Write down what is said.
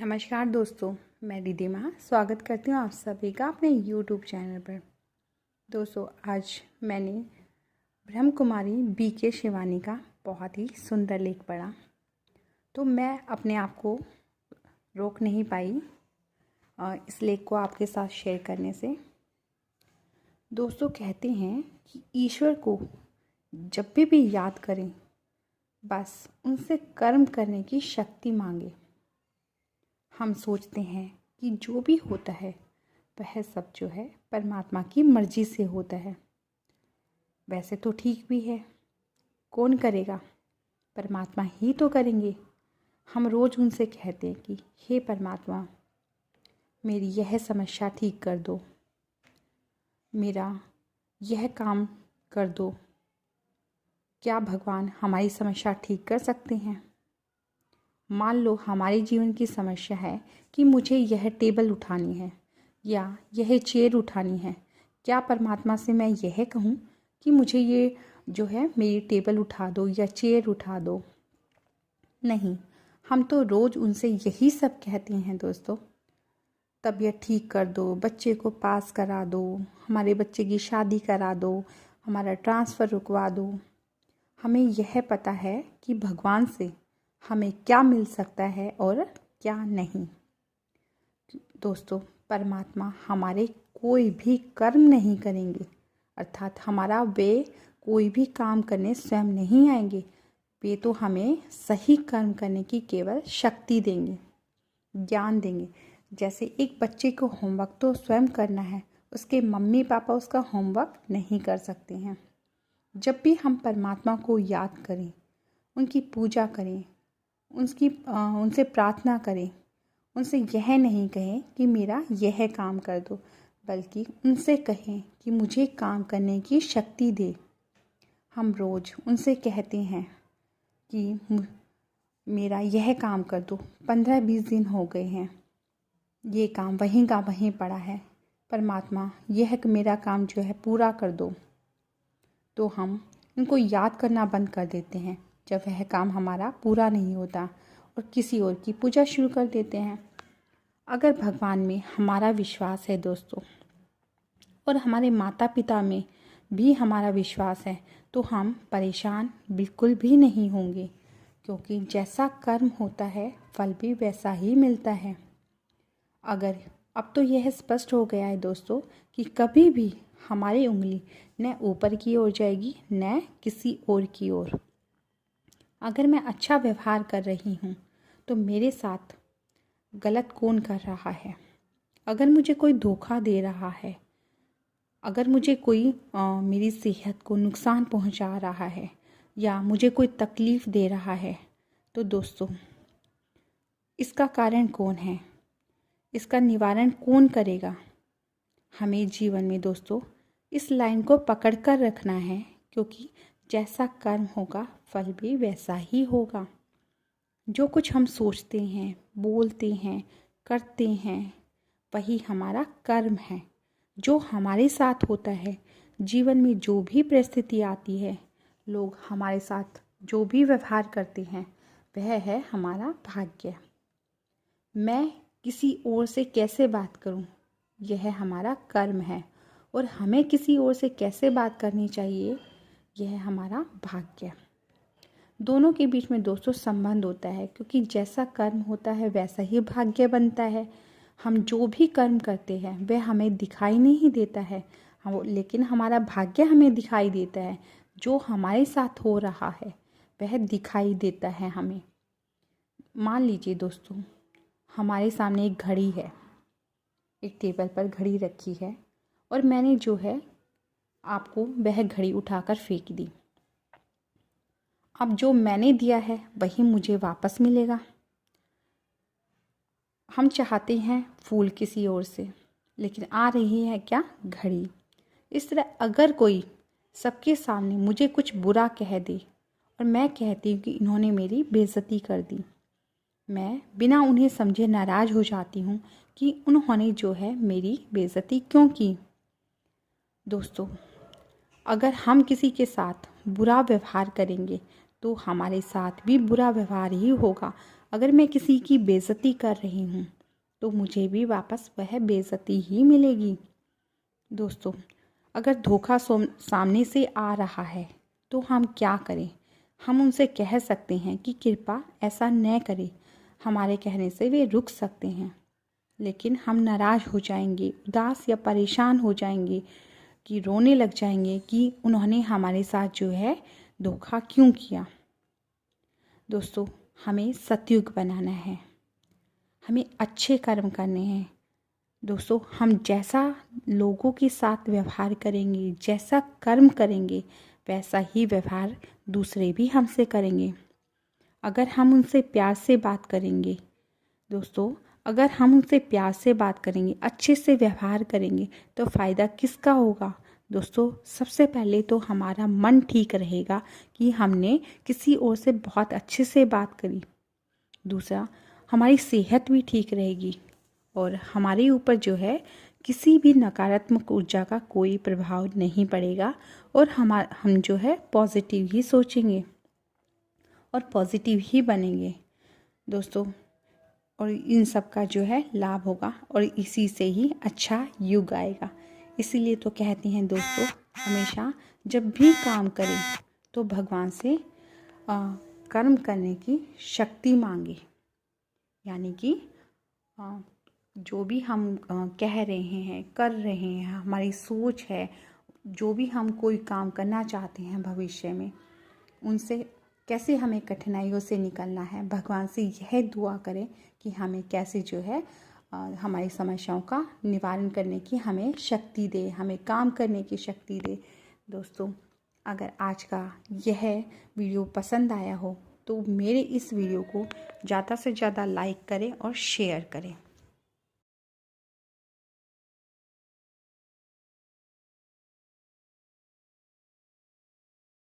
नमस्कार दोस्तों, मैं रिधिमा स्वागत करती हूँ आप सभी का अपने YouTube चैनल पर। दोस्तों, आज मैंने ब्रह्म कुमारी BK शिवानी का बहुत ही सुंदर लेख पढ़ा, तो मैं अपने आप को रोक नहीं पाई इस लेख को आपके साथ शेयर करने से। दोस्तों, कहते हैं कि ईश्वर को जब भी याद करें, बस उनसे कर्म करने की शक्ति मांगे। हम सोचते हैं कि जो भी होता है वह सब जो है परमात्मा की मर्ज़ी से होता है। वैसे तो ठीक भी है, कौन करेगा? परमात्मा ही तो करेंगे। हम रोज़ उनसे कहते हैं कि हे परमात्मा, मेरी यह समस्या ठीक कर दो, मेरा यह काम कर दो। क्या भगवान हमारी समस्या ठीक कर सकते हैं? मान लो हमारे जीवन की समस्या है कि मुझे यह टेबल उठानी है या यह चेयर उठानी है। क्या परमात्मा से मैं यह कहूँ कि मुझे ये जो है मेरी टेबल उठा दो या चेयर उठा दो? नहीं, हम तो रोज़ उनसे यही सब कहते हैं दोस्तों। तबीयत ठीक कर दो, बच्चे को पास करा दो, हमारे बच्चे की शादी करा दो, हमारा ट्रांसफ़र रुकवा दो। हमें यह पता है कि भगवान से हमें क्या मिल सकता है और क्या नहीं। दोस्तों, परमात्मा हमारे कोई भी कर्म नहीं करेंगे, अर्थात हमारा वे कोई भी काम करने स्वयं नहीं आएंगे। वे तो हमें सही कर्म करने की केवल शक्ति देंगे, ज्ञान देंगे। जैसे एक बच्चे को होमवर्क तो स्वयं करना है, उसके मम्मी पापा उसका होमवर्क नहीं कर सकते हैं। जब भी हम परमात्मा को याद करें, उनकी पूजा करें, उनसे प्रार्थना करें, उनसे यह नहीं कहें कि मेरा यह काम कर दो, बल्कि उनसे कहें कि मुझे काम करने की शक्ति दे। हम रोज़ उनसे कहते हैं कि मेरा यह काम कर दो। 15-20 दिन हो गए हैं, ये काम वहीं का वहीं पड़ा है। परमात्मा, यह मेरा काम जो है पूरा कर दो। तो हम इनको याद करना बंद कर देते हैं जब वह काम हमारा पूरा नहीं होता और किसी और की पूजा शुरू कर देते हैं। अगर भगवान में हमारा विश्वास है दोस्तों, और हमारे माता पिता में भी हमारा विश्वास है, तो हम परेशान बिल्कुल भी नहीं होंगे, क्योंकि जैसा कर्म होता है फल भी वैसा ही मिलता है। अगर अब तो यह स्पष्ट हो गया है दोस्तों कि कभी भी हमारी उंगली न ऊपर की ओर जाएगी न किसी और की ओर। अगर मैं अच्छा व्यवहार कर रही हूँ तो मेरे साथ गलत कौन कर रहा है? अगर मुझे कोई धोखा दे रहा है, अगर मुझे कोई मेरी सेहत को नुकसान पहुँचा रहा है या मुझे कोई तकलीफ़ दे रहा है, तो दोस्तों इसका कारण कौन है? इसका निवारण कौन करेगा? हमें जीवन में दोस्तों इस लाइन को पकड़ कर रखना है, क्योंकि जैसा कर्म होगा फल भी वैसा ही होगा। जो कुछ हम सोचते हैं, बोलते हैं, करते हैं, वही हमारा कर्म है। जो हमारे साथ होता है, जीवन में जो भी परिस्थिति आती है, लोग हमारे साथ जो भी व्यवहार करते हैं, वह है हमारा भाग्य। मैं किसी और से कैसे बात करूं, यह हमारा कर्म है, और हमें किसी और से कैसे बात करनी चाहिए, यह हमारा भाग्य। दोनों के बीच में दोस्तों संबंध होता है, क्योंकि जैसा कर्म होता है वैसा ही भाग्य बनता है। हम जो भी कर्म करते हैं वह हमें दिखाई नहीं देता है, लेकिन हमारा भाग्य हमें दिखाई देता है। जो हमारे साथ हो रहा है वह दिखाई देता है हमें। मान लीजिए दोस्तों, हमारे सामने एक घड़ी है, एक टेबल पर घड़ी रखी है, और मैंने जो है आपको वह घड़ी उठाकर फेंक दी। अब जो मैंने दिया है वही मुझे वापस मिलेगा। हम चाहते हैं फूल किसी और से, लेकिन आ रही है क्या? घड़ी। इस तरह अगर कोई सबके सामने मुझे कुछ बुरा कह दे और मैं कहती हूँ कि इन्होंने मेरी बेइज्जती कर दी, मैं बिना उन्हें समझे नाराज़ हो जाती हूँ कि उन्होंने जो है मेरी बेइज्जती क्यों की। दोस्तों, अगर हम किसी के साथ बुरा व्यवहार करेंगे तो हमारे साथ भी बुरा व्यवहार ही होगा। अगर मैं किसी की बेइज्जती कर रही हूँ तो मुझे भी वापस वह बेइज्जती ही मिलेगी। दोस्तों, अगर धोखा सामने से आ रहा है तो हम क्या करें? हम उनसे कह सकते हैं कि कृपया ऐसा न करें। हमारे कहने से वे रुक सकते हैं, लेकिन हम नाराज़ हो जाएंगे, उदास या परेशान हो जाएंगे, कि रोने लग जाएंगे कि उन्होंने हमारे साथ जो है धोखा क्यों किया। दोस्तों, हमें सतयुग बनाना है, हमें अच्छे कर्म करने हैं। दोस्तों, हम जैसा लोगों के साथ व्यवहार करेंगे, जैसा कर्म करेंगे, वैसा ही व्यवहार दूसरे भी हमसे करेंगे। अगर हम उनसे प्यार से बात करेंगे, दोस्तों, अगर हम उनसे प्यार से बात करेंगे, अच्छे से व्यवहार करेंगे, तो फ़ायदा किसका होगा? दोस्तों, सबसे पहले तो हमारा मन ठीक रहेगा कि हमने किसी और से बहुत अच्छे से बात करी। दूसरा, हमारी सेहत भी ठीक रहेगी और हमारे ऊपर जो है किसी भी नकारात्मक ऊर्जा का कोई प्रभाव नहीं पड़ेगा और हम जो है पॉजिटिव ही सोचेंगे और पॉजिटिव ही बनेंगे। दोस्तों, और इन सब का जो है लाभ होगा और इसी से ही अच्छा युग आएगा। इसीलिए तो कहते हैं दोस्तों, हमेशा जब भी काम करें तो भगवान से कर्म करने की शक्ति मांगे। यानी कि जो भी हम कह रहे हैं, कर रहे हैं, हमारी सोच है, जो भी हम कोई काम करना चाहते हैं भविष्य में, उनसे कैसे हमें कठिनाइयों से निकलना है, भगवान से यह दुआ करें कि हमें कैसे जो है हमारी समस्याओं का निवारण करने की हमें शक्ति दे, हमें काम करने की शक्ति दे। दोस्तों, अगर आज का यह वीडियो पसंद आया हो तो मेरे इस वीडियो को ज़्यादा से ज़्यादा लाइक करें और शेयर करें।